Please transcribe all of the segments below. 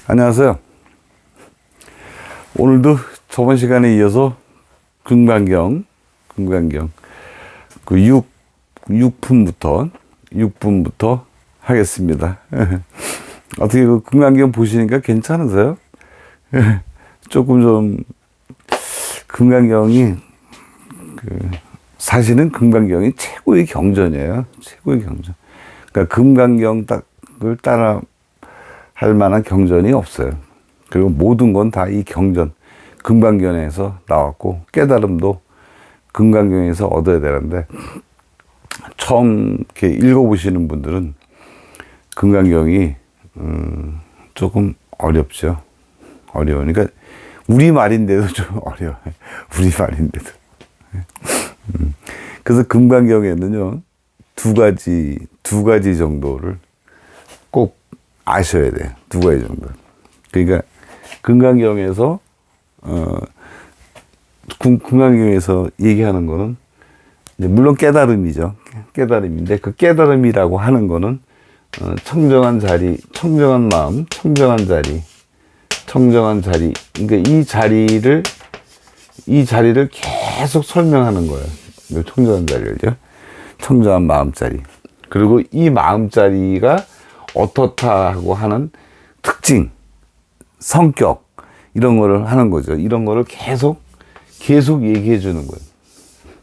안녕하세요. 오늘도 저번 시간에 이어서 금강경 그 6분부터 하겠습니다. 어떻게 그 금강경 보시니까 괜찮으세요? 조금 좀 금강경이 사실은 금강경이 최고의 경전이에요. 최고의 경전. 그러니까 금강경 딱을 따라 할 만한 경전이 없어요. 그리고 모든 건 다 이 경전, 금강경에서 나왔고, 깨달음도 금강경에서 얻어야 되는데, 처음 이렇게 읽어보시는 분들은 금강경이, 조금 어렵죠. 어려우니까, 우리말인데도 좀 어려워요. 우리말인데도. 그래서 금강경에는요, 두 가지 정도를 꼭 아셔야 돼요. 두 가지 정도. 그러니까 금강경에서 금강경에서 얘기하는 거는 이제 물론 깨달음이죠. 깨달음인데 그 깨달음이라고 하는 거는 청정한 자리, 청정한 마음, 청정한 자리. 그러니까 이 자리를 계속 설명하는 거예요. 이 청정한 자리를요. 청정한 마음자리. 그리고 이 마음자리가 어떻다고 하는 특징, 성격, 이런 거를 하는 거죠. 이런 거를 계속 얘기해 주는 거예요.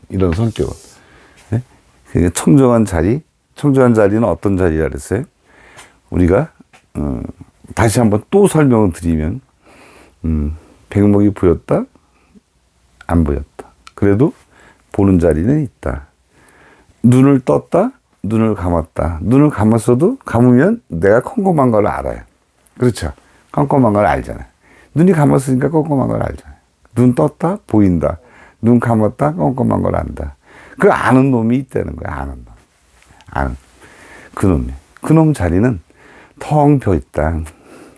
이런 성격을. 네? 그러니까 청정한 자리는 어떤 자리라 그랬어요? 우리가, 다시 한번 또 설명을 드리면, 백목이 보였다? 안 보였다. 그래도 보는 자리는 있다. 눈을 떴다? 눈을 감았다. 눈을 감았어도 감으면 내가 컴컴한 걸 알아요. 그렇죠? 컴컴한 걸 알잖아요. 눈이 감았으니까 컴컴한 걸 알잖아요. 눈 떴다? 보인다. 눈 감았다? 컴컴한 걸 안다. 그 아는 놈이 있다는 거야. 아는. 그놈 자리는 텅 벼 있다.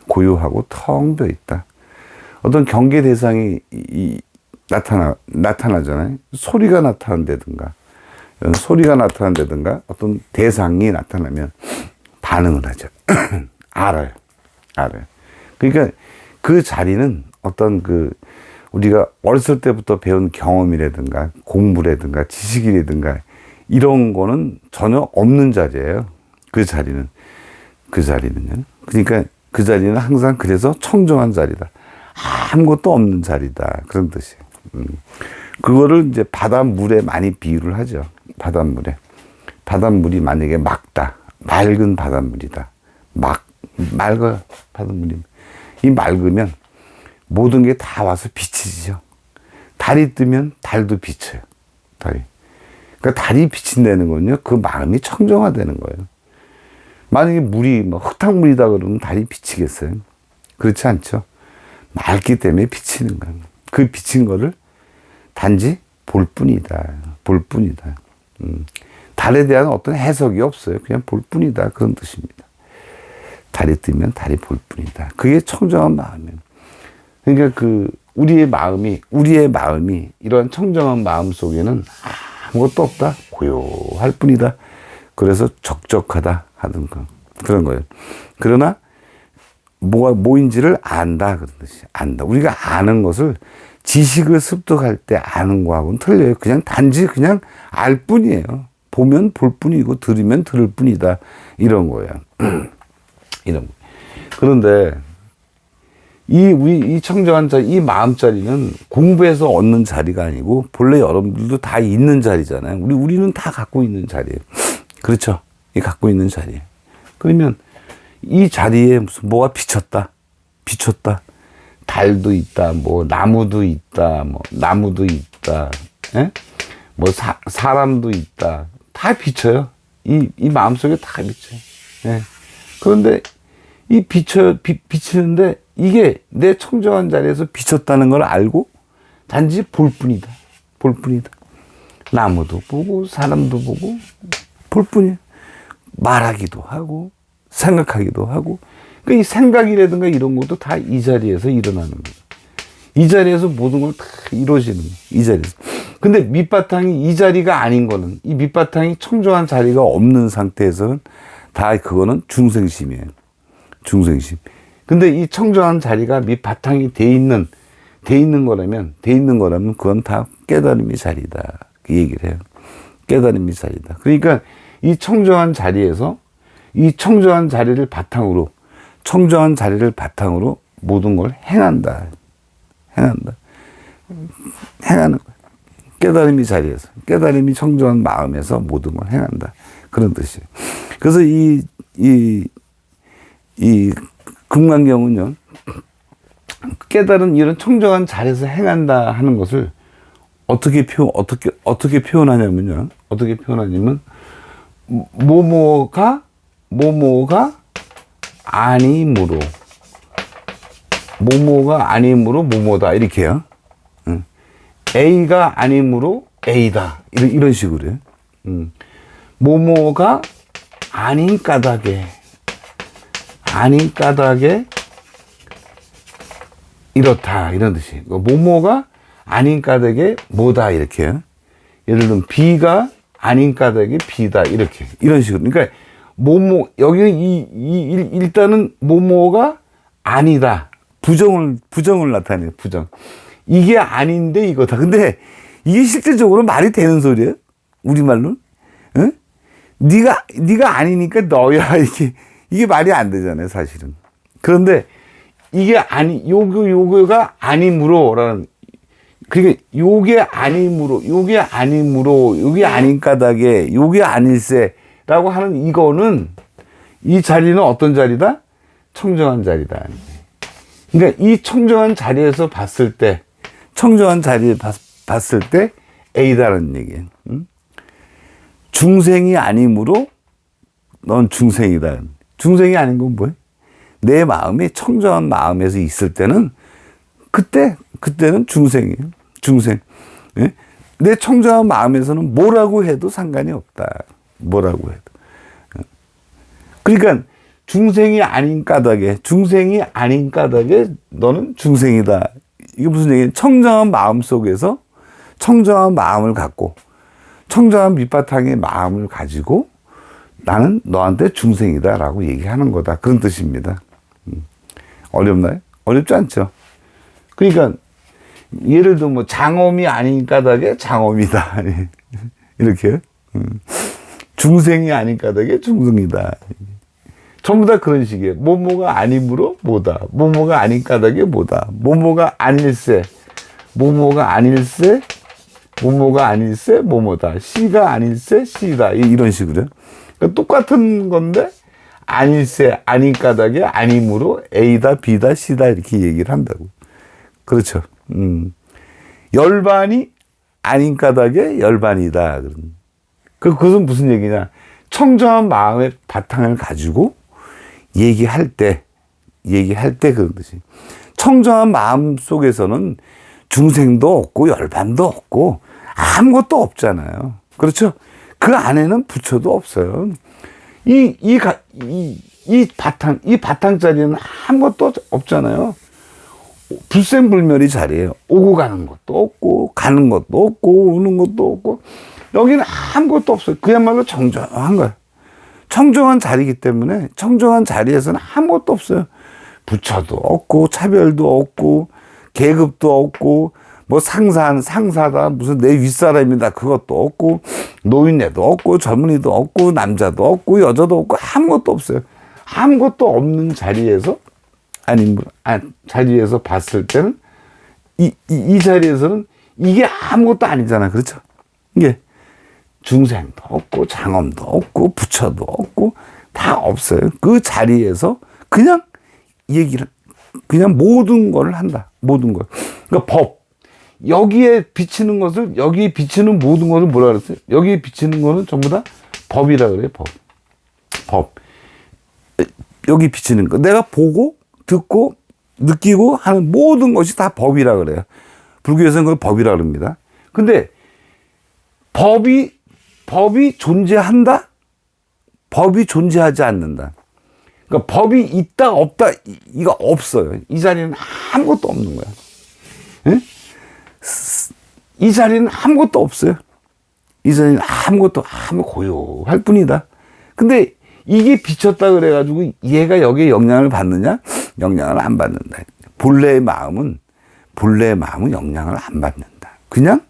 고요하고 텅 벼 있다. 어떤 경계 대상이 나타나잖아요. 소리가 나타난다든가. 어떤 대상이 나타나면 반응을 하죠. 알아요. 그러니까 그 자리는 어떤 우리가 어렸을 때부터 배운 경험이라든가 공부라든가 지식이라든가 이런 거는 전혀 없는 자리예요. 그 자리는요. 그러니까 그 자리는 항상 그래서 청정한 자리다. 아무것도 없는 자리다. 그런 뜻이에요. 그거를 이제 바닷물에 많이 비유를 하죠. 바닷물이 만약에 맑은 바닷물이다. 맑아요. 바닷물이. 이 맑으면 모든 게 다 와서 비치죠. 달이 뜨면 달도 비쳐요. 그러니까 달이 비친다는 건요, 그 마음이 청정화되는 거예요. 만약에 물이 흙탕물이다 그러면 달이 비치겠어요? 그렇지 않죠. 맑기 때문에 비치는 거예요. 그 비친 거를 단지 볼 뿐이다. 달에 대한 어떤 해석이 없어요. 그냥 볼 뿐이다. 그런 뜻입니다. 달이 뜨면 달이 볼 뿐이다. 그게 청정한 마음이에요. 그러니까 우리의 마음이 이러한 청정한 마음 속에는 아무것도 없다. 고요할 뿐이다. 그래서 적적하다 하는 거. 그런 거예요. 그러나 뭐인지를 안다. 그런 뜻이에요. 안다. 우리가 아는 것을 지식을 습득할 때 아는 거하고는 틀려요. 단지 알 뿐이에요. 보면 볼 뿐이고 들으면 들을 뿐이다. 이런 거예요. 이런 거. 그런데 이 청정한 자리, 이 마음자리는 공부해서 얻는 자리가 아니고 본래 여러분들도 다 있는 자리잖아요. 우리는 다 갖고 있는 자리예요. 그렇죠? 이 갖고 있는 자리예요. 그러면 이 자리에 무슨 뭐가 비쳤다. 달도 있다, 나무도 있다, 예? 사람도 있다. 다 비쳐요. 이 마음속에 다 비쳐요. 예. 그런데 비치는데 이게 내 청정한 자리에서 비쳤다는 걸 알고 단지 볼 뿐이다. 나무도 보고, 사람도 보고, 볼 뿐이에요. 말하기도 하고, 생각하기도 하고, 그러니까 이 생각이라든가 이런 것도 다 이 자리에서 일어나는 거예요. 이 자리에서 모든 걸 다 이루어지는 거예요. 이 자리에서. 근데 밑바탕이 이 자리가 아닌 거는, 이 밑바탕이 청정한 자리가 없는 상태에서는 다 그거는 중생심이에요. 중생심. 근데 이 청정한 자리가 밑바탕이 돼 있는 거라면 그건 다 깨달음의 자리다. 그 얘기를 해요. 깨달음의 자리다. 그러니까 이 청정한 자리에서 이 청정한 자리를 바탕으로 모든 걸 행한다. 행하는 거야. 깨달음의 자리에서, 깨달음이 청정한 마음에서 모든 걸 행한다. 그런 뜻이에요. 그래서 이 금강경은요, 깨달은 이런 청정한 자리에서 행한다 하는 것을 어떻게 표현하냐면요. 모모가 아님으로 모모다 이렇게요. A가 아님으로 A다 이런 식으로요. 모모가 아닌 까닭에 이렇다 이런 뜻이에요. 모모가 아닌 까닭에 뭐다 이렇게요. 예를 들면 B가 아닌 까닭에 B다 이런 식으로. 그러니까 모모 여기는 일단은 모모가 아니다. 부정을 나타내요. 부정. 이게 아닌데 이거다. 근데 이게 실질적으로 말이 되는 소리예요? 우리말로? 응? 네가 아니니까 너야. 이게 말이 안 되잖아요, 사실은. 그런데 이게 요거가 아님으로라는, 그러니까 요게 아님으로, 요게 아닌 까닭에, 요게 아닐세라고 하는 이거는, 이 자리는 어떤 자리다? 청정한 자리다. 그러니까 이 청정한 자리에서 봤을 때 A다라는 얘기예요. 응? 중생이 아니므로 넌 중생이다. 중생이 아닌 건 뭐예요? 내 마음이 청정한 마음에서 있을 때는 그때는 중생이에요. 중생. 예? 내 청정한 마음에서는 뭐라고 해도 상관이 없다. 뭐라고 해도. 그러니까 중생이 아닌 까닭에 너는 중생이다. 이게 무슨 얘기예요? 청정한 마음 속에서 청정한 마음을 갖고 청정한 밑바탕의 마음을 가지고 나는 너한테 중생이다라고 얘기하는 거다. 그런 뜻입니다. 어렵나요? 어렵지 않죠? 그러니까 예를 들어 뭐 장엄이 아닌 까닭에 장엄이다. 이렇게요. 중생이 아닌 까닭에 중생이다. 전부 다 그런 식이에요. 모모가 아님으로 뭐다. 모모가 아닌 까닭에 뭐다. 모모가 아닐세 모모다. 시가 아닐세 시다. 이런 식으로요. 그러니까 똑같은 건데 아닐세 아닌 까닭에 아님으로 A다 B다 C다 이렇게 얘기를 한다고. 그렇죠. 열반이 아닌 까닭에 열반이다. 그것은 무슨 얘기냐. 청정한 마음의 바탕을 가지고 얘기할 때 그런 뜻이. 청정한 마음 속에서는 중생도 없고 열반도 없고 아무것도 없잖아요. 그렇죠? 그 안에는 부처도 없어요. 이 바탕 자리는 아무것도 없잖아요. 불생불멸이 자리예요. 오고 가는 것도 없고 가는 것도 없고 오는 것도 없고 여기는 아무것도 없어요. 그야말로 청정한 거예요. 청정한 자리이기 때문에 청정한 자리에서는 아무것도 없어요. 부처도 없고 차별도 없고 계급도 없고 뭐 상사다 무슨 내 윗사람이다 그것도 없고 노인네도 없고 젊은이도 없고 남자도 없고 여자도 없고 아무것도 없어요. 아무것도 없는 자리에서 자리에서 봤을 때는 이 자리에서는 이게 아무것도 아니잖아. 그렇죠? 이게 중생도 없고 장엄도 없고 부처도 없고 다 없어요. 그 자리에서 그냥 모든 걸 한다. 모든 걸. 그러니까 법. 여기에 비치는 모든 것을 뭐라 그랬어요? 여기에 비치는 거는 전부 다 법이라 그래요. 법. 여기 비치는 거. 내가 보고 듣고 느끼고 하는 모든 것이 다 법이라 그래요. 불교에서는 그걸 법이라 그럽니다. 근데 법이 존재한다? 법이 존재하지 않는다. 그러니까 법이 있다 없다 이거 없어요. 이 자리는 아무것도 없는 거야. 예? 이 자리는 아무것도 없어요. 이 자리는 아무것도 고요할 뿐이다. 근데 이게 비쳤다 그래가지고 얘가 여기에 영향을 받느냐? 영향을 안 받는다. 본래의 마음은 영향을 안 받는다. 그냥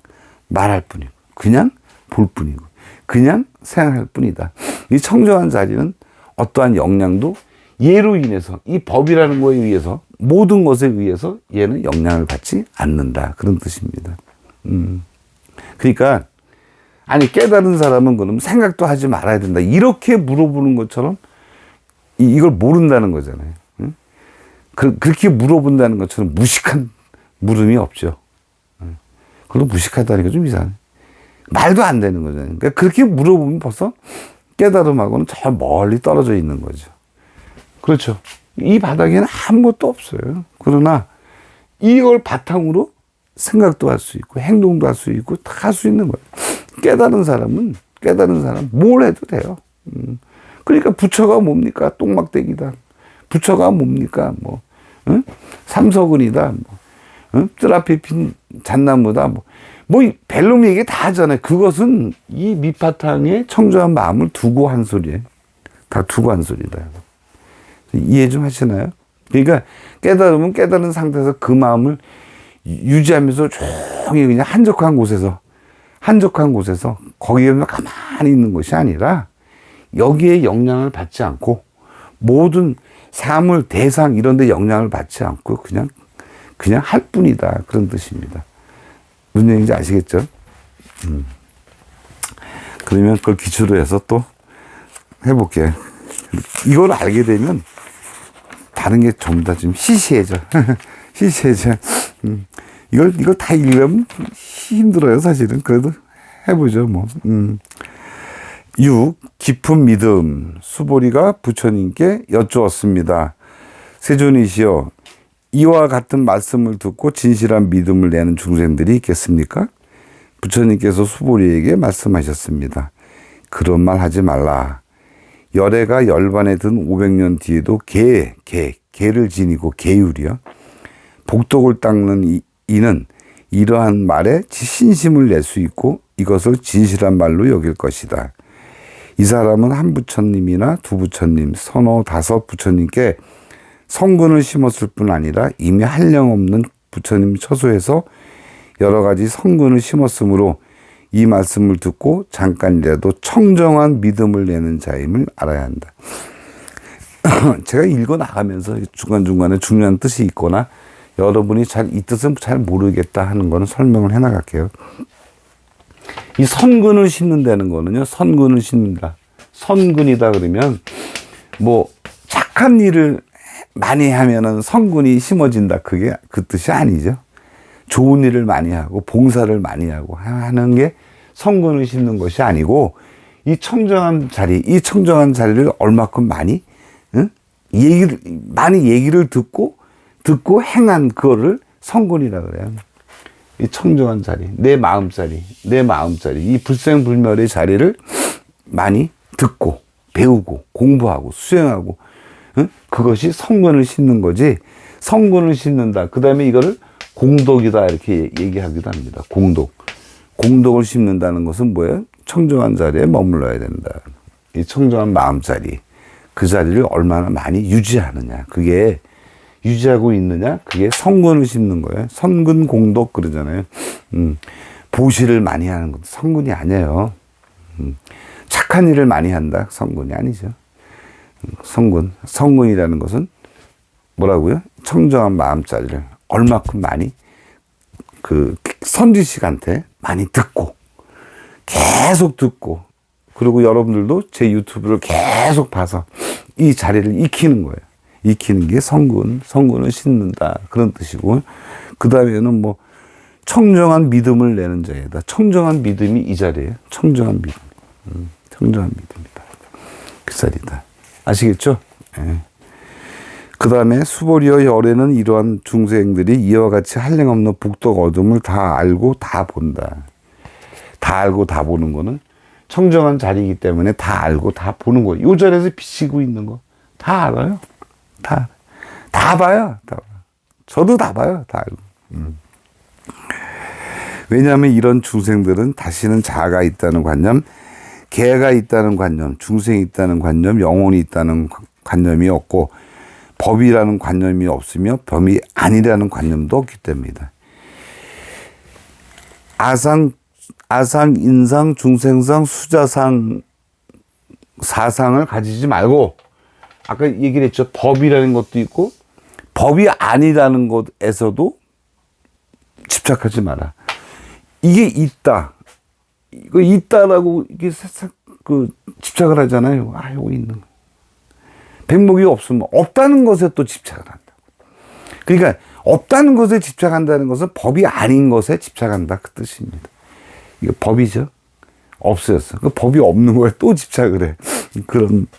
말할 뿐이고, 그냥 볼 뿐이고, 그냥 생각할 뿐이다. 이 청정한 자리는 어떠한 영향도 얘로 인해서, 이 법이라는 거에 의해서, 모든 것에 의해서 얘는 영향을 받지 않는다. 그런 뜻입니다. 그러니까 아니 깨달은 사람은 그럼 생각도 하지 말아야 된다. 이렇게 물어보는 것처럼 이걸 모른다는 거잖아요. 응? 그렇게 물어본다는 것처럼 무식한 물음이 없죠. 그걸로 무식하다니까 좀 이상해. 말도 안 되는 거잖아요. 그러니까 그렇게 물어보면 벌써 깨달음하고는 저 멀리 떨어져 있는 거죠. 그렇죠. 이 바닥에는 아무것도 없어요. 그러나 이걸 바탕으로 생각도 할 수 있고 행동도 할 수 있고 다 할 수 있는 거예요. 깨달은 사람 뭘 해도 돼요. 그러니까 부처가 뭡니까? 똥막대기다. 부처가 뭡니까? 뭐 응? 삼서근이다. 뭐 응? 뜰 앞에 핀 잣나무다. 뭐 벨놈 얘기 다 하잖아요. 그것은 이 밑바탕에 청정한 마음을 두고 한 소리예요. 다 두고 한 소리다. 이해 좀 하시나요? 그러니까 깨달으면 깨달은 상태에서 그 마음을 유지하면서 조용히 그냥 한적한 곳에서 거기에만 가만히 있는 것이 아니라 여기에 영향을 받지 않고 모든 사물, 대상 이런 데 영향을 받지 않고 그냥 할 뿐이다. 그런 뜻입니다. 무슨 얘기인지 아시겠죠? 그러면 그걸 기초로 해서 또 해볼게요. 이걸 알게 되면 다른 게 전부 다 좀 시시해져. 시시해져. 이걸 다 읽으면 힘들어요, 사실은. 그래도 해보죠, 뭐. 6. 깊은 믿음. 수보리가 부처님께 여쭈었습니다. 세존이시여, 이와 같은 말씀을 듣고 진실한 믿음을 내는 중생들이 있겠습니까? 부처님께서 수보리에게 말씀하셨습니다. 그런 말 하지 말라. 열애가 열반에 든 500년 뒤에도 개를 지니고 개율이요. 복덕을 닦는 이는 이러한 말에 신심을 낼 수 있고 이것을 진실한 말로 여길 것이다. 이 사람은 한 부처님이나 두 부처님, 서너 다섯 부처님께 성근을 심었을 뿐 아니라 이미 한량없는 부처님 처소에서 여러 가지 성근을 심었으므로 이 말씀을 듣고 잠깐이라도 청정한 믿음을 내는 자임을 알아야 한다. 제가 읽어 나가면서 중간중간에 중요한 뜻이 있거나 여러분이 이 뜻은 잘 모르겠다 하는 거는 설명을 해 나갈게요. 이 선근을 심는다는 거는요, 선근을 심는다. 선근이다 그러면 뭐 착한 일을 많이 하면은 선근이 심어진다. 그게 그 뜻이 아니죠. 좋은 일을 많이 하고 봉사를 많이 하고 하는 게 선근을 심는 것이 아니고 이 청정한 자리를 얼마큼 많이 얘기를 듣고 행한 그거를 선근이라 그래요. 이 청정한 자리, 내 마음자리, 이 불생불멸의 자리를 많이 듣고 배우고 공부하고 수행하고 그것이 선근을 심는 거지. 선근을 심는다. 그 다음에 이거를 공덕이다 이렇게 얘기하기도 합니다. 공덕을 심는다는 것은 뭐예요? 청정한 자리에 머물러야 된다. 이 청정한 마음자리, 그 자리를 얼마나 많이 유지하느냐. 그게 유지하고 있느냐. 그게 선근을 심는 거예요. 선근 공덕 그러잖아요. 보시를 많이 하는 것도 선근이 아니에요. 착한 일을 많이 한다. 선근이 아니죠. 선근이라는 것은 뭐라고요? 청정한 마음자리를 얼마큼 많이 그 선지식한테 많이 듣고 계속 듣고 그리고 여러분들도 제 유튜브를 계속 봐서 이 자리를 익히는 거예요. 익히는 게 선근을 심는다 그런 뜻이고 그 다음에는 뭐 청정한 믿음을 내는 자이다. 청정한 믿음이 이 자리예요. 청정한 믿음이다. 그 자리다. 아시겠죠? 예. 그 다음에 수보리어 열애는 이러한 중생들이 이와 같이 한량없는 복덕 어둠을 다 알고 다 본다. 다 알고 다 보는 거는 청정한 자리이기 때문에 다 알고 다 보는 거예요. 요 자리에서 비치고 있는 거 다 알아요. 다 봐요. 다. 저도 다 봐요. 다 알고. 왜냐하면 이런 중생들은 다시는 자아가 있다는 관념, 개가 있다는 관념, 중생이 있다는 관념, 영혼이 있다는 관념이 없고 법이라는 관념이 없으며 법이 아니라는 관념도 없기 때문이다. 아상, 인상, 중생상, 수자상, 사상을 가지지 말고, 아까 얘기를 했죠. 법이라는 것도 있고 법이 아니라는 것에서도 집착하지 마라. 이게 있다. 이거 있다라고 이게 집착을 하잖아요. 아, 이거 있는 거. 백목이 없으면 없다는 것에 또 집착을 한다. 그러니까 없다는 것에 집착한다는 것은 법이 아닌 것에 집착한다, 그 뜻입니다. 이거 법이죠. 없어졌어. 그 법이 없는 거에 또 집착을 해.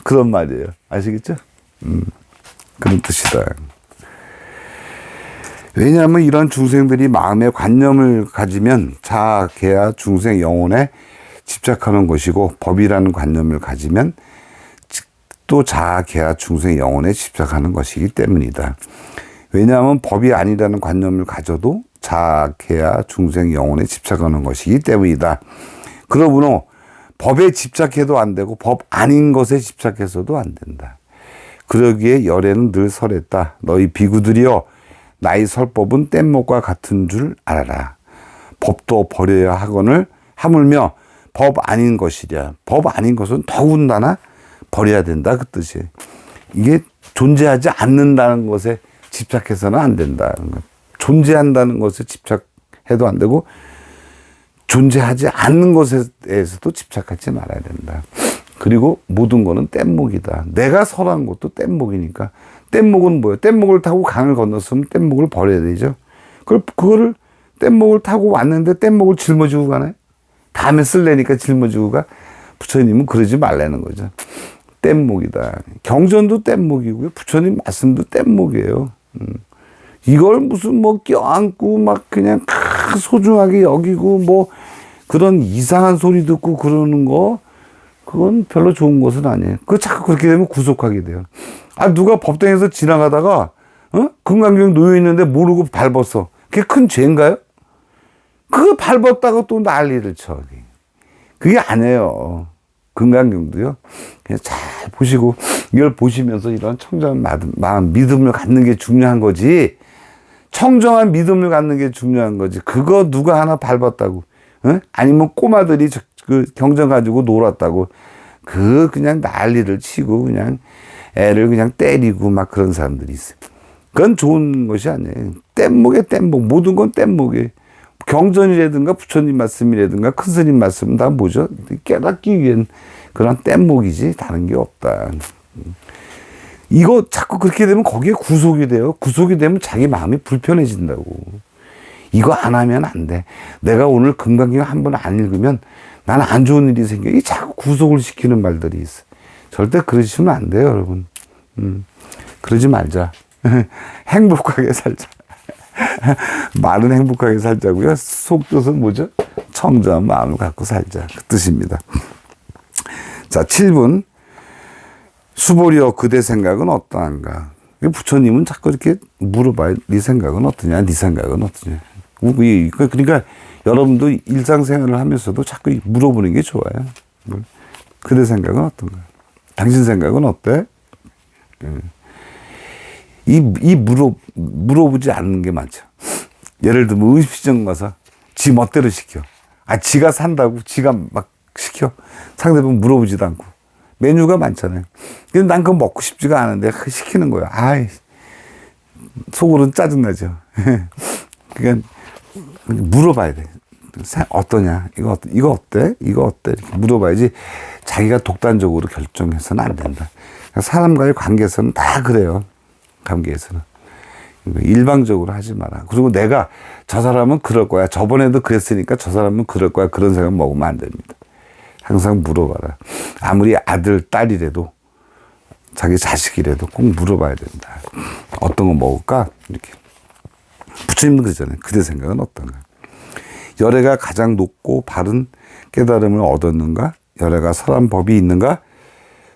그런 말이에요. 아시겠죠? 그런 뜻이다. 왜냐하면 이런 중생들이 마음의 관념을 가지면 자아, 계야, 중생, 영혼에 집착하는 것이고, 법이라는 관념을 가지면 또 자아, 계야, 중생, 영혼에 집착하는 것이기 때문이다. 왜냐하면 법이 아니라는 관념을 가져도 자아, 계야, 중생, 영혼에 집착하는 것이기 때문이다. 그러므로 법에 집착해도 안 되고 법 아닌 것에 집착해서도 안 된다. 그러기에 열애는 늘 설했다. 너희 비구들이여, 나의 설법은 뗏목과 같은 줄 알아라. 법도 버려야 하거늘 하물며 법 아닌 것이랴. 법 아닌 것은 더군다나 버려야 된다, 그 뜻이에요. 이게 존재하지 않는다는 것에 집착해서는 안 된다. 존재한다는 것에 집착해도 안 되고 존재하지 않는 것에 대해서도 집착하지 말아야 된다. 그리고 모든 거는 뗏목이다. 내가 설한 것도 뗏목이니까. 뗏목은 뭐예요? 뗏목을 타고 강을 건넜으면 뗏목을 버려야 되죠. 그거를 뗏목을 타고 왔는데 뗏목을 짊어지고 가나요? 다음에 쓸래니까 짊어지고 가? 부처님은 그러지 말라는 거죠. 뗏목이다. 경전도 뗏목이고요. 부처님 말씀도 뗏목이에요. 이걸 무슨 껴안고 막 그냥 소중하게 여기고 뭐 그런 이상한 소리 듣고 그러는 거, 그건 별로 좋은 것은 아니에요. 그거 자꾸 그렇게 되면 구속하게 돼요. 아, 누가 법당에서 지나가다가 금강경 놓여 있는데 모르고 밟았어. 그게 큰 죄인가요? 그거 밟았다가 또 난리를 쳐. 그게 아니에요. 금강경도요. 그냥 잘 보시고, 이걸 보시면서 이런 청정한 마음, 믿음을 갖는 게 중요한 거지. 청정한 믿음을 갖는 게 중요한 거지. 그거 누가 하나 밟았다고, 아니면 꼬마들이 그 경전 가지고 놀았다고, 그냥 난리를 치고 그냥 애를 그냥 때리고 막 그런 사람들이 있어요. 그건 좋은 것이 아니에요. 뗏목에 뗏목, 모든 건 뗏목이에요. 경전이라든가 부처님 말씀이라든가 큰 스님 말씀은 다 뭐죠? 깨닫기 위한 그런 뗏목이지 다른 게 없다. 이거 자꾸 그렇게 되면 거기에 구속이 돼요. 구속이 되면 자기 마음이 불편해진다고. 이거 안 하면 안 돼. 내가 오늘 금강경 한 번 안 읽으면 나는 안 좋은 일이 생겨. 이 자꾸 구속을 시키는 말들이 있어. 절대 그러시면 안 돼요, 여러분. 그러지 말자. 행복하게 살자. 말은 행복하게 살자고요. 속뜻은 뭐죠? 청정한 마음을 갖고 살자. 그 뜻입니다. 자, 7분. 수보리여, 그대 생각은 어떠한가? 부처님은 자꾸 이렇게 물어봐요. 네 생각은 어떠냐? 네 생각은 어떠냐? 그러니까 여러분도 일상생활을 하면서도 자꾸 물어보는 게 좋아요. 그대 생각은 어떤가? 당신 생각은 어때? 물어보지 않는 게 많죠. 예를 들면 음식점 가서 지 멋대로 시켜. 아, 지가 산다고 지가 막 시켜. 상대방 물어보지도 않고. 메뉴가 많잖아요. 근데 난 그거 먹고 싶지가 않은데 시키는 거야. 아이, 속으로는 짜증나죠. 그러니까 물어봐야 돼. 어떠냐? 이거 어때? 이거 어때? 이렇게 물어봐야지 자기가 독단적으로 결정해서는 안 된다. 사람과의 관계에서는 다 그래요. 관계에서는. 일방적으로 하지 마라. 그리고 내가 저 사람은 그럴 거야. 저번에도 그랬으니까 저 사람은 그럴 거야. 그런 생각 먹으면 안 됩니다. 항상 물어봐라. 아무리 아들, 딸이라도 자기 자식이라도 꼭 물어봐야 된다. 어떤 거 먹을까? 이렇게. 부처님도 그러잖아요. 그대 생각은 어떤가? 열애가 가장 높고 바른 깨달음을 얻었는가? 열애가 설한 법이 있는가?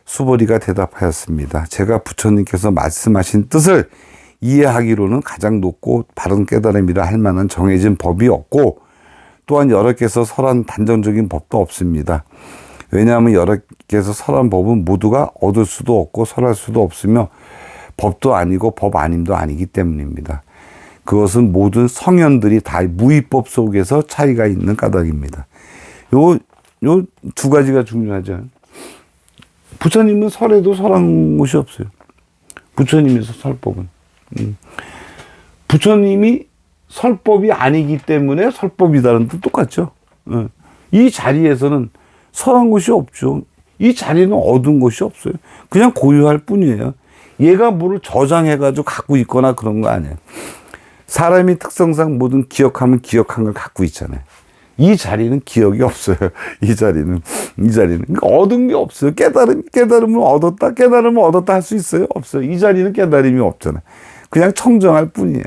수보리가 대답하였습니다. 제가 부처님께서 말씀하신 뜻을 이해하기로는 가장 높고 바른 깨달음이라 할 만한 정해진 법이 없고, 또한 여러 개서 설한 단정적인 법도 없습니다. 왜냐하면 여러 개서 설한 법은 모두가 얻을 수도 없고 설할 수도 없으며 법도 아니고 법 아님도 아니기 때문입니다. 그것은 모든 성현들이 다 무위법 속에서 차이가 있는 까닭입니다. 요 두 가지가 중요하죠. 부처님은 설에도 설한 곳이 없어요. 부처님에서 설법은. 부처님이 설법이 아니기 때문에 설법이다는 뜻 똑같죠. 이 자리에서는 설한 곳이 없죠. 이 자리는 얻은 곳이 없어요. 그냥 고유할 뿐이에요. 얘가 뭐를 저장해가지고 갖고 있거나 그런 거 아니에요. 사람이 특성상 뭐든 기억하면 기억한 걸 갖고 있잖아요. 이 자리는 기억이 없어요. 이 자리는. 그러니까 얻은 게 없어요. 깨달음을 얻었다 할 수 있어요? 없어요. 이 자리는 깨달음이 없잖아요. 그냥 청정할 뿐이에요.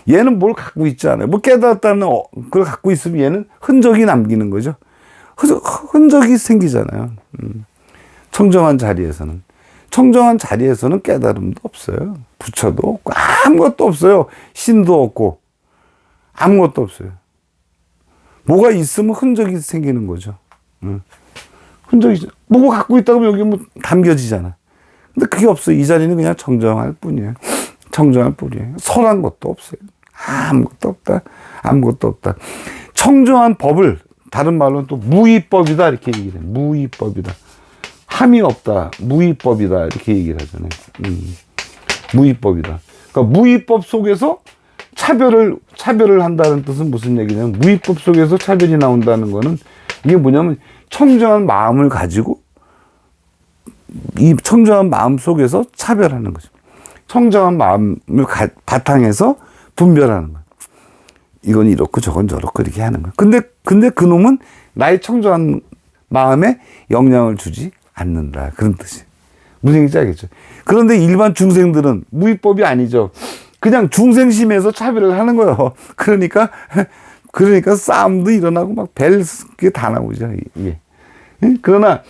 얘는 뭘 갖고 있지 않아요. 뭐 깨달았다는 걸 갖고 있으면 얘는 흔적이 남기는 거죠. 흔적이 생기잖아요. 청정한 자리에서는. 청정한 자리에서는 깨달음도 없어요. 부처도 없고 아무것도 없어요. 신도 없고 아무것도 없어요. 뭐가 있으면 흔적이 생기는 거죠. 흔적이, 뭐가 갖고 있다고 하면 여기 뭐 담겨지잖아. 근데 그게 없어요. 이 자리는 그냥 청정할 뿐이에요. 청정할 뿐이에요. 선한 것도 없어요. 아무것도 없다. 청정한 법을 다른 말로는 또 무위법이다 이렇게 얘기를 해요. 무위법이다. 함이 없다. 무위법이다 이렇게 얘기를 하잖아요. 무위법이다. 그러니까 무위법 속에서 차별을 한다는 뜻은 무슨 얘기냐면, 무위법 속에서 차별이 나온다는 거는 이게 뭐냐면 청정한 마음을 가지고 이 청정한 마음 속에서 차별하는 거죠. 청정한 마음을 바탕에서 분별하는 거예요. 이건 이렇고 저건 저렇고 이렇게 하는 거예요. 근데 그 놈은 나의 청정한 마음에 영향을 주지 않는다. 그런 뜻이에요. 무슨 얘기인지 알겠죠? 그런데 일반 중생들은 무위법이 아니죠. 그냥 중생심에서 차별을 하는 거예요. 그러니까 싸움도 일어나고 막 그게 다 나오죠. 이게. 그러나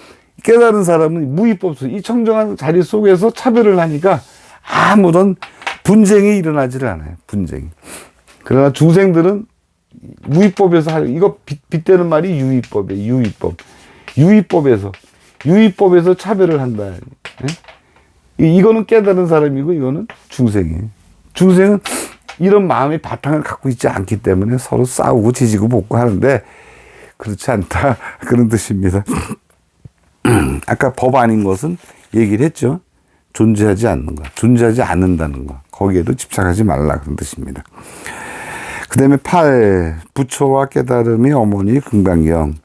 깨달은 사람은 무위법 속, 이 청정한 자리 속에서 차별을 하니까 아무런 분쟁이 일어나지를 않아요. 분쟁이. 그러나 중생들은 무위법에서 이거 빗대는 말이 유위법이에요. 유위법에서 차별을 한다. 이거는 깨달은 사람이고 이거는 중생이에요. 중생은 이런 마음의 바탕을 갖고 있지 않기 때문에 서로 싸우고 지지고 볶고 하는데 그렇지 않다. 그런 뜻입니다. 아까 법 아닌 것은 얘기를 했죠. 존재하지 않는 것, 존재하지 않는다는 것. 거기에도 집착하지 말라. 그런 뜻입니다. 그 다음에 8. 부처와 깨달음의 어머니 금강경.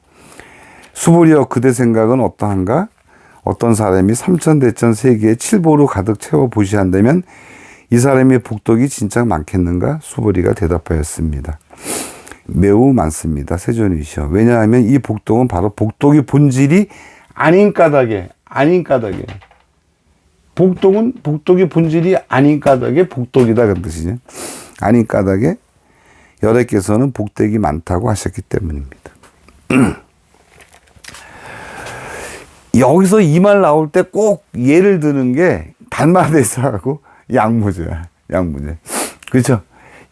수보리여 그대 생각은 어떠한가? 어떤 사람이 삼천대천 세계에 칠보로 가득 채워 보시한다면 이 사람의 복덕이 진짜 많겠는가? 수보리가 대답하였습니다. 매우 많습니다. 세존이시여. 왜냐하면 이 복덕은 바로 복덕의 본질이 아닌 까닭에 복덕의 본질이 아닌 까닭에 복덕이다. 그런 뜻이죠. 아닌 까닭에 여래께서는 복덕이 많다고 하셨기 때문입니다. 여기서 이 말 나올 때 꼭 예를 드는 게 달마대사하고 양무제. 그렇죠?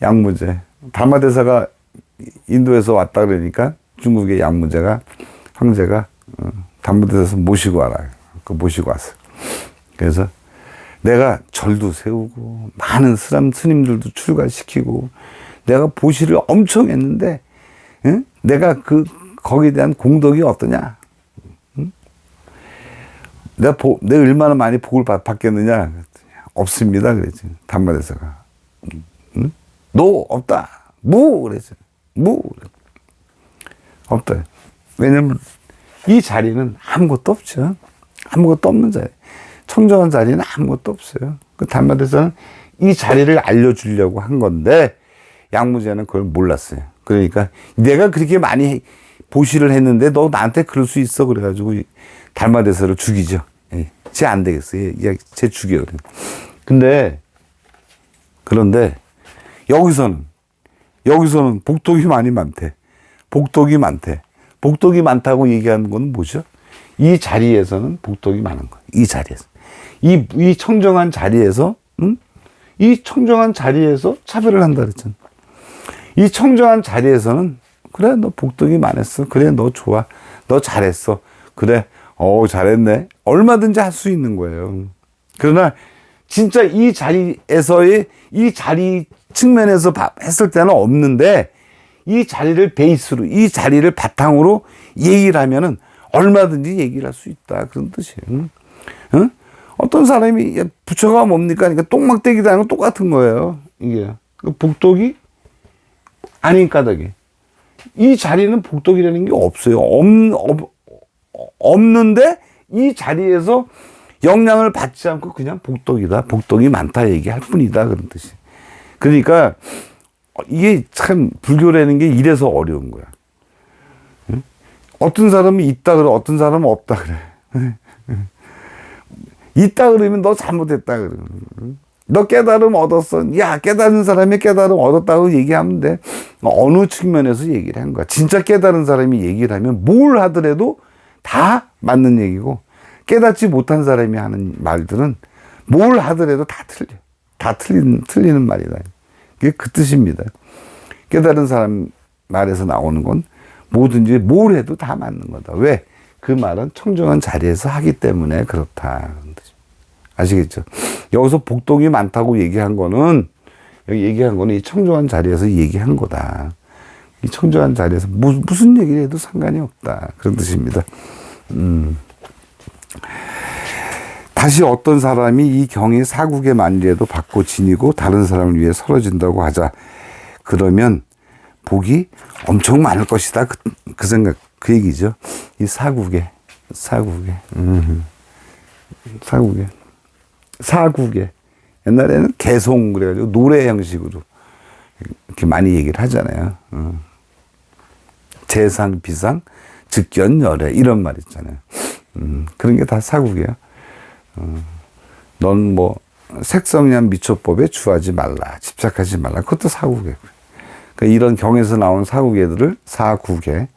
양무제. 달마대사가 인도에서 왔다 그러니까 중국의 양무제가 황제가 달마대사에서 모시고 와라. 모시고 왔어. 그래서 내가 절도 세우고 많은 스님들도 출가시키고 내가 보시를 엄청 했는데 내가 거기에 대한 공덕이 어떠냐? 내가 얼마나 많이 복을 받겠느냐? 없습니다. 그랬지. 달마대사가. 너 없다. 그랬죠. 없다. 왜냐면 이 자리는 아무것도 없죠. 아무것도 없는 자리. 청정한 자리는 아무것도 없어요. 그 달마대사는 이 자리를 알려주려고 한 건데 양무제는 그걸 몰랐어요. 그러니까 내가 그렇게 많이 보시를 했는데 너 나한테 그럴 수 있어 그래가지고 달마대사를 죽이죠. 쟤 안 되겠어요. 쟤 죽여요. 그런데 여기서는 복덕이 많대. 복덕이 많다고 얘기하는 건 뭐죠? 이 자리에서는 복덕이 많은 거예요. 이 자리에서. 이 청정한 자리에서, 이 청정한 자리에서 차별을 한다 그랬잖아. 이 청정한 자리에서는, 그래, 너 복덕이 많았어. 그래, 너 좋아. 너 잘했어. 그래, 잘했네. 얼마든지 할 수 있는 거예요. 그러나 진짜 이 자리에서의 이 자리 측면에서 했을 때는 없는데 이 자리를 베이스로 이 자리를 바탕으로 얘기를 하면은 얼마든지 얘기를 할 수 있다 그런 뜻이에요. 응? 어떤 사람이 부처가 뭡니까? 그러니까 똥막대기도 아니고 똑같은 거예요. 이게 복덕이 아닌 까닭에 이 자리는 복덕이라는 게 없어요. 없는데 이 자리에서 영향을 받지 않고 그냥 복덕이다. 복덕이 많다 얘기할 뿐이다. 그런 뜻이. 그러니까 이게 참 불교라는 게 이래서 어려운 거야. 응? 어떤 사람이 있다 그래. 어떤 사람은 없다 그래. 있다 그러면 너 잘못했다 그래. 너 깨달음 얻었어. 야, 깨달은 사람이 깨달음 얻었다고 얘기하면 돼. 어느 측면에서 얘기를 한 거야. 진짜 깨달은 사람이 얘기를 하면 뭘 하더라도 다 맞는 얘기고, 깨닫지 못한 사람이 하는 말들은 뭘 하더라도 다 틀려. 다 틀리는 말이다. 그게 그 뜻입니다. 깨달은 사람 말에서 나오는 건 뭐든지 뭘 해도 다 맞는 거다. 왜? 그 말은 청정한 자리에서 하기 때문에 그렇다. 아시겠죠? 여기서 복덕이 많다고 얘기한 거는, 여기 얘기한 거는 이 청정한 자리에서 얘기한 거다. 이 청정한 자리에서 무슨 얘기를 해도 상관이 없다. 그런 뜻입니다. 다시 어떤 사람이 이 경의 사국의 만리에도 받고 지니고 다른 사람을 위해 서러진다고 하자. 그러면 복이 엄청 많을 것이다. 그 생각, 그 얘기죠. 이 사국에. 옛날에는 개송 그래가지고 노래 형식으로 이렇게 많이 얘기를 하잖아요. 재상, 비상, 즉견, 열애 이런 말 있잖아요. 그런 게 다 사국이에요. 넌 뭐 색성량 미초법에 주하지 말라, 집착하지 말라. 그것도 사국이에요. 그러니까 이런 경에서 나온 사국애들을 사국애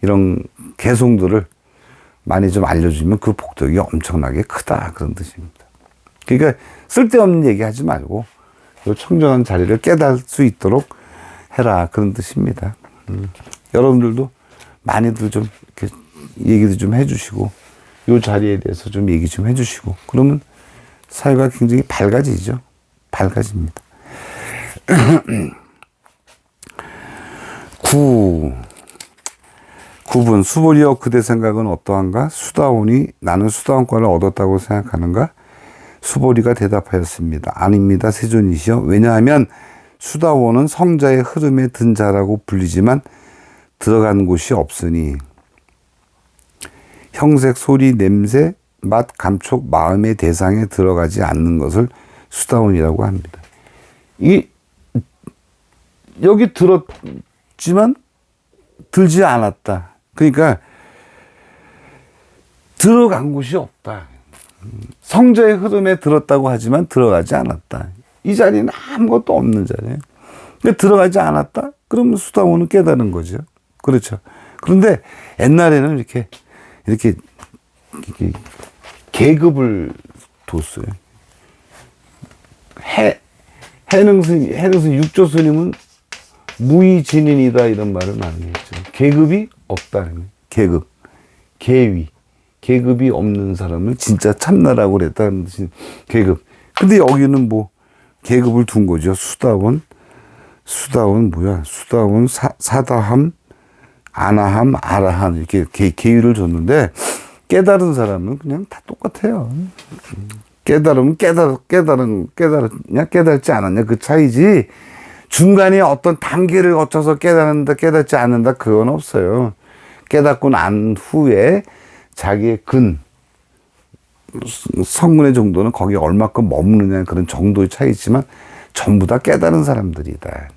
이런 개송들을 많이 좀 알려주면 그 복덕이 엄청나게 크다 그런 뜻입니다. 그러니까 쓸데없는 얘기하지 말고 이 청정한 자리를 깨달을 수 있도록 해라 그런 뜻입니다. 여러분들도 많이들 좀 이렇게 얘기도 좀 해주시고 이 자리에 대해서 좀 얘기 좀 해주시고 그러면 사회가 굉장히 밝아지죠. 밝아집니다. 9분 수보리여 그대 생각은 어떠한가? 수다원이 나는 수다원권을 얻었다고 생각하는가? 수보리가 대답하였습니다. 아닙니다. 세존이시여. 왜냐하면 수다원은 성자의 흐름에 든 자라고 불리지만 들어간 곳이 없으니 형색, 소리, 냄새, 맛, 감촉, 마음의 대상에 들어가지 않는 것을 수다원이라고 합니다. 여기 들었지만 들지 않았다. 그러니까 들어간 곳이 없다. 성자의 흐름에 들었다고 하지만 들어가지 않았다. 이 자리는 아무것도 없는 자리예요. 근데 들어가지 않았다? 그러면 수다원은 깨달은 거죠. 그렇죠. 그런데 옛날에는 이렇게 계급을 뒀어요. 해능스님, 육조 스님은 무의진인이다 이런 말을 많이 했죠. 계급이 없다는 거예요. 계급, 계위. 계급이 없는 사람을 진짜 참나라고 그랬다는 뜻이 계급. 근데 여기는 뭐 계급을 둔 거죠. 수다원 뭐야? 수다원, 사다함, 아나함, 아라함 이렇게 계위를 줬는데 깨달은 사람은 그냥 다 똑같아요. 깨달으면 깨달았냐 깨달지 않았냐 그 차이지. 중간에 어떤 단계를 거쳐서 깨닫는다 깨닫지 않는다 그건 없어요. 깨닫고 난 후에 자기의 성문의 정도는 거기에 얼마큼 머무느냐 그런 정도의 차이지만 전부 다 깨달은 사람들이다.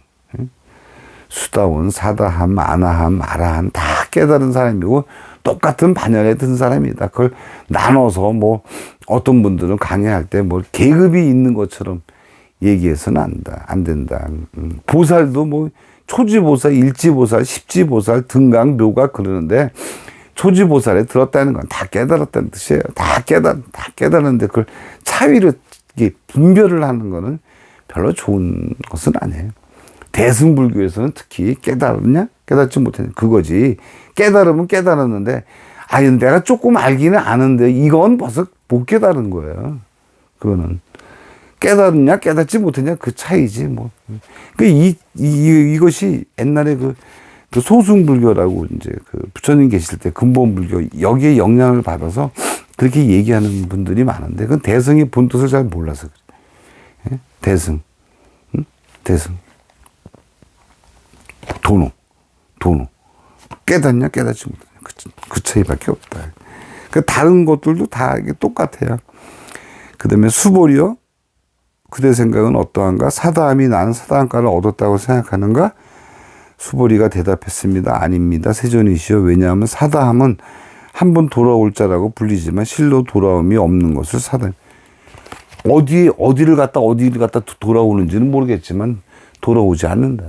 수다원, 사다함, 아나함, 아라함 다 깨달은 사람이고 똑같은 반열에 든 사람이다. 그걸 나눠서 뭐 어떤 분들은 강의할 때 뭐 계급이 있는 것처럼 얘기해서는 안 된다. 보살도 뭐 초지보살, 일지보살, 십지보살, 등강, 묘각 그러는데 초지보살에 들었다는 건 다 깨달았다는 뜻이에요. 다 깨달았는데 그걸 차위로 분별을 하는 거는 별로 좋은 것은 아니에요. 대승불교에서는 특히 깨달았냐? 깨닫지 못했냐? 그거지. 깨달으면 깨달았는데, 내가 조금 알기는 아는데, 이건 벌써 못 깨달은 거예요. 그거는. 깨달았냐 깨닫지 못했냐 그 차이지 뭐. 이것이 옛날에 그 소승불교라고 이제 그 부처님 계실 때 근본불교 여기에 영향을 받아서 그렇게 얘기하는 분들이 많은데 그건 대승의 본뜻을 잘 몰라서 그래. 예? 대승, 응? 대승, 도노, 깨닫냐 깨닫지 못하냐 그 차이밖에 없다. 그 다른 것들도 다 이게 똑같아요. 그다음에 수보리여 그대 생각은 어떠한가? 사다함이 나는 사다함가를 얻었다고 생각하는가? 수보리가 대답했습니다. 아닙니다. 세존이시여. 왜냐하면 사다함은 한 번 돌아올 자라고 불리지만 실로 돌아옴이 없는 것을 사다함. 어디를 갔다 돌아오는지는 모르겠지만 돌아오지 않는다.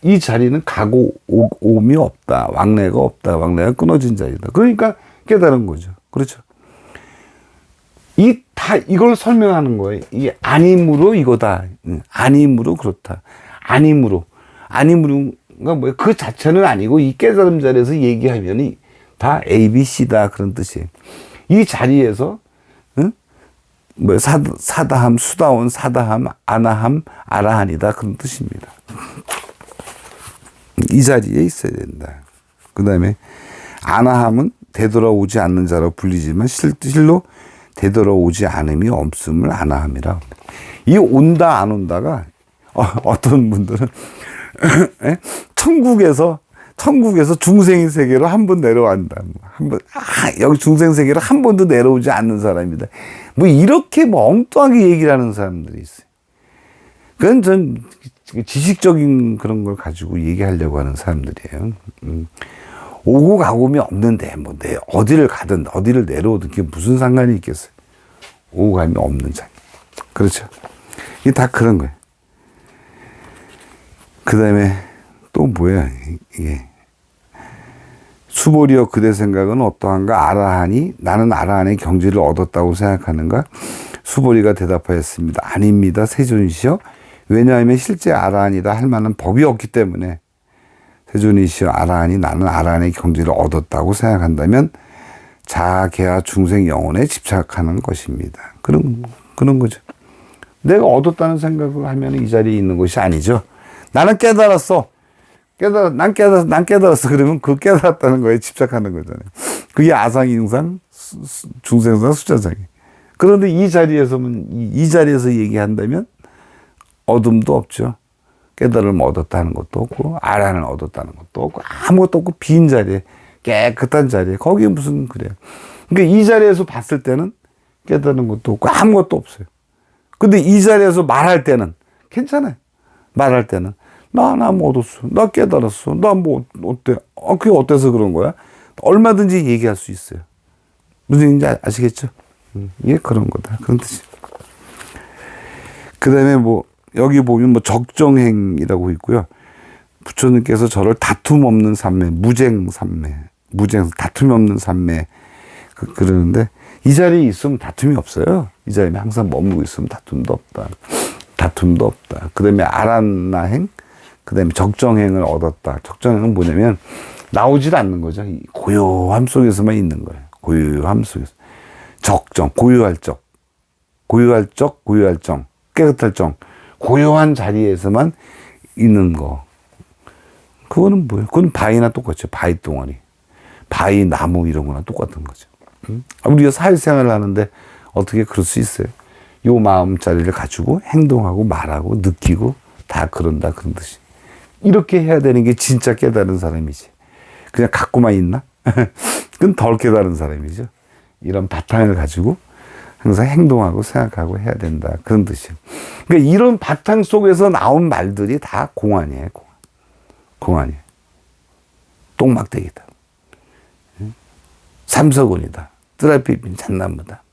이 자리는 가고 오음이 없다. 왕래가 없다. 왕래가 끊어진 자리다. 그러니까 깨달은 거죠. 그렇죠. 이걸 설명하는 거예요. 이게 아님으로 이거다. 아님으로 그렇다. 아님으로가 뭐예요? 그 자체는 아니고 이 깨달음 자리에서 얘기하면이 다 A, B, C다 그런 뜻이에요. 이 자리에서 뭐 사다함, 수다원, 사다함, 아나함, 아라한이다 그런 뜻입니다. 이 자리에 있어야 된다. 그 다음에 아나함은 되돌아오지 않는 자라고 불리지만 실로 되돌아오지 않음이 없음을 아나함이라. 이 온다 안 온다가 어떤 분들은 천국에서 중생 세계로 한 번 내려간다. 여기 중생 세계로 한 번도 내려오지 않는 사람이다. 뭐 이렇게 뭐 엉뚱하게 얘기를 하는 사람들이 있어요. 그건 전 지식적인 그런 걸 가지고 얘기하려고 하는 사람들이에요. 오고 가고이 없는데 뭐 어디를 가든 어디를 내려오든 그게 무슨 상관이 있겠어요. 오고 감이 없는 자리. 그렇죠. 이게 다 그런 거예요. 그 다음에 또 뭐야 이게 수보리여 그대 생각은 어떠한가? 아라하니 나는 아라한의 경지를 얻었다고 생각하는가? 수보리가 대답하였습니다. 아닙니다. 세존이시여. 왜냐하면 실제 아라한이다 할 만한 법이 없기 때문에 세존이시여 아라한이 나는 아라한의 경지를 얻었다고 생각한다면 자개와 중생 영혼에 집착하는 것입니다. 그런 거죠. 내가 얻었다는 생각을 하면 이 자리에 있는 것이 아니죠. 나는 깨달았어. 난 깨달았어. 그러면 그 깨달았다는 거에 집착하는 거잖아요. 그게 아상인상, 중생상, 수자상이. 그런데 이 자리에서 얘기한다면 어둠도 없죠. 깨달음을 얻었다는 것도 없고, 아란을 얻었다는 것도 없고, 아무것도 없고, 빈 자리에, 깨끗한 자리에, 거기에 무슨, 그래요. 그러니까 이 자리에서 봤을 때는 깨달은 것도 없고, 아무것도 없어요. 근데 이 자리에서 말할 때는 괜찮아요. 말할 때는. 나 뭐 얻었어. 나 깨달았어. 나 뭐, 어때? 그게 어때서 그런 거야? 얼마든지 얘기할 수 있어요. 무슨 얘기인지 아시겠죠? 이게 그런 거다. 그런 뜻이에요. 그 다음에 뭐, 여기 보면 뭐 적정행이라고 있고요. 부처님께서 저를 다툼 없는 삼매, 무쟁, 다툼이 없는 삼매, 그러는데 이 자리에 있으면 다툼이 없어요. 이 자리에 항상 머물고 있으면 다툼도 없다. 그 다음에 아란나행, 그 다음에 적정행을 얻었다. 적정행은 뭐냐면 나오질 않는 거죠. 이 고요함 속에서만 있는 거예요. 고요함 속에서. 적정, 고요할 정, 깨끗할 정. 고요한 자리에서만 있는 거. 그거는 뭐예요? 그건 바위나 똑같죠. 바위 덩어리. 바위, 나무 이런 거나 똑같은 거죠. 우리가 사회생활을 하는데 어떻게 그럴 수 있어요? 요 마음자리를 가지고 행동하고 말하고 느끼고 다 그런다 그런 뜻이. 이렇게 해야 되는 게 진짜 깨달은 사람이지. 그냥 갖고만 있나? 그건 덜 깨달은 사람이죠. 이런 바탕을 가지고 항상 행동하고 생각하고 해야 된다. 그런 뜻이에요. 그러니까 이런 바탕 속에서 나온 말들이 다 공안이에요. 공안이에요. 똥막대기다. 삼석원이다. 뜨라피빈 잣나무다.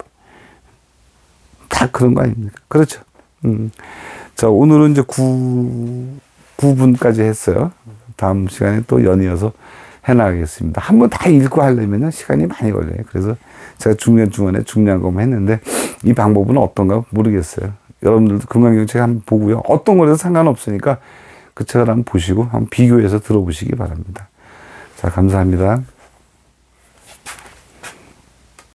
다 그런 거 아닙니까? 그렇죠. 자, 오늘은 이제 9분까지 했어요. 다음 시간에 또 연이어서 해나가겠습니다. 한번 다 읽고 하려면 시간이 많이 걸려요. 그래서 제가 중간에 중량검 했는데 이 방법은 어떤가 모르겠어요. 여러분들도 금강경책 한번 보고요. 어떤 거라도 상관없으니까 그 책을 한번 보시고 한번 비교해서 들어보시기 바랍니다. 자, 감사합니다.